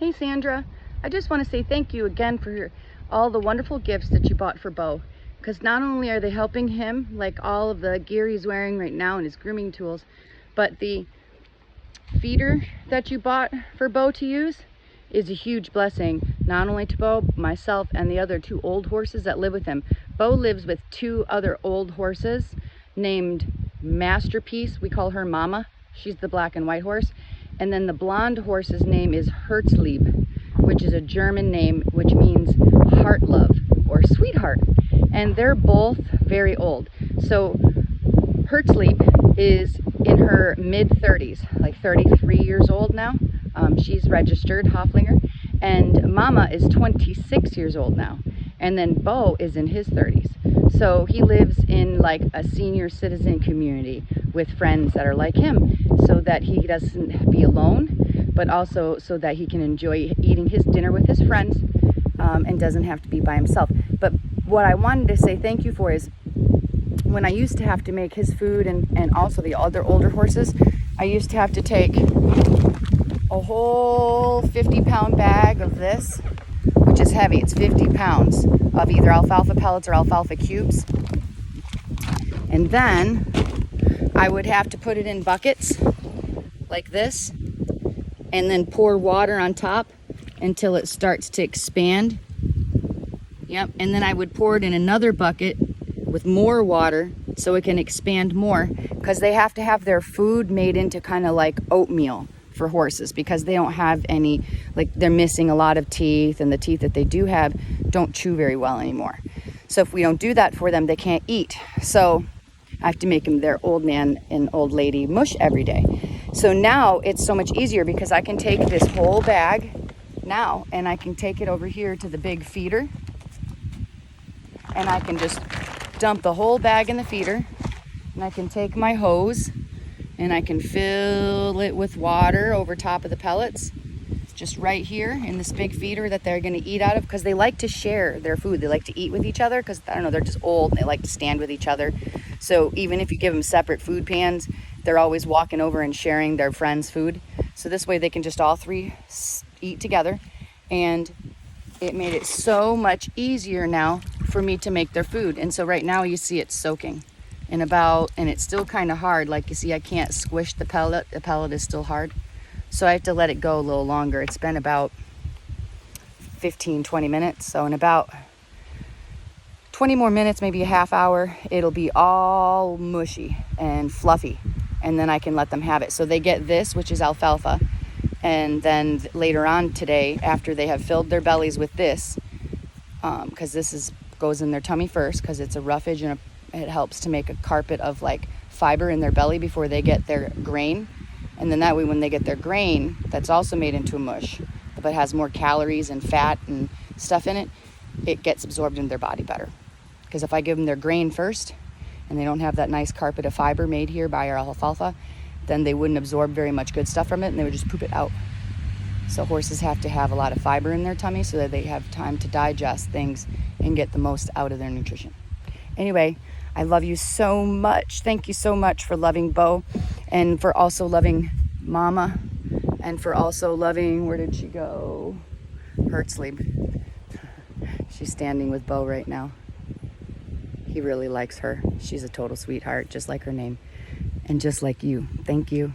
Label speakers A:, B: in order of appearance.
A: Hey Sandra, I just want to say thank you again for all the wonderful gifts that you bought for Bo. Because not only are they helping him, like all of the gear he's wearing right now and his grooming tools, but the feeder that you bought for Bo to use is a huge blessing, not only to Bo, myself, and the other 2 old horses that live with him. Bo lives with 2 other old horses named Masterpiece. We call her Mama. She's the black and white horse. And then the blonde horse's name is Herzlieb, which is a German name, which means heart love or sweetheart. And they're both very old. So Herzlieb is in her mid-30s, like 33 years old now. She's registered Hoflinger. And Mama is 26 years old now. And then Bo is in his 30s. So he lives in like a senior citizen community with friends that are like him, so that he doesn't be alone, but also so that he can enjoy eating his dinner with his friends and doesn't have to be by himself. But what I wanted to say thank you for is when I used to have to make his food and also the other older horses, I used to have to take a whole 50-pound bag of this, which is heavy. It's 50 pounds of either alfalfa pellets or alfalfa cubes. And then I would have to put it in buckets like this and then pour water on top until it starts to expand. Yep, and then I would pour it in another bucket with more water so it can expand more, because they have to have their food made into kind of like oatmeal for horses, because they don't have any, like they're missing a lot of teeth, and the teeth that they do have don't chew very well anymore. So if we don't do that for them, they can't eat. So I have to make them their old man and old lady mush every day. So now it's so much easier because I can take this whole bag now and I can take it over here to the big feeder, and I can just dump the whole bag in the feeder, and I can take my hose and I can fill it with water over top of the pellets, just right here in this big feeder that they're going to eat out of, because they like to share their food. They like to eat with each other because, I don't know, they're just old and they like to stand with each other. So even if you give them separate food pans, they're always walking over and sharing their friends' food. So this way they can just all 3 eat together. And it made it so much easier now for me to make their food. And so right now you see it's soaking and it's still kind of hard. Like you see, I can't squish the pellet. The pellet is still hard. So I have to let it go a little longer. It's been about 15-20 minutes. So in about 20 more minutes, maybe a half hour, it'll be all mushy and fluffy. And then I can let them have it. So they get this, which is alfalfa. And then later on today, after they have filled their bellies with this, because this goes in their tummy first, because it's a roughage and it helps to make a carpet of like fiber in their belly before they get their grain. And then that way when they get their grain, that's also made into a mush, but has more calories and fat and stuff in it, it gets absorbed into their body better. Because if I give them their grain first and they don't have that nice carpet of fiber made here by our alfalfa, then they wouldn't absorb very much good stuff from it and they would just poop it out. So horses have to have a lot of fiber in their tummy so that they have time to digest things and get the most out of their nutrition. Anyway, I love you so much. Thank you so much for loving Bo, and for also loving Mama, and for also loving, where did she go? Herzlieb. She's standing with Bo right now. He really likes her. She's a total sweetheart, just like her name, and just like you. Thank you.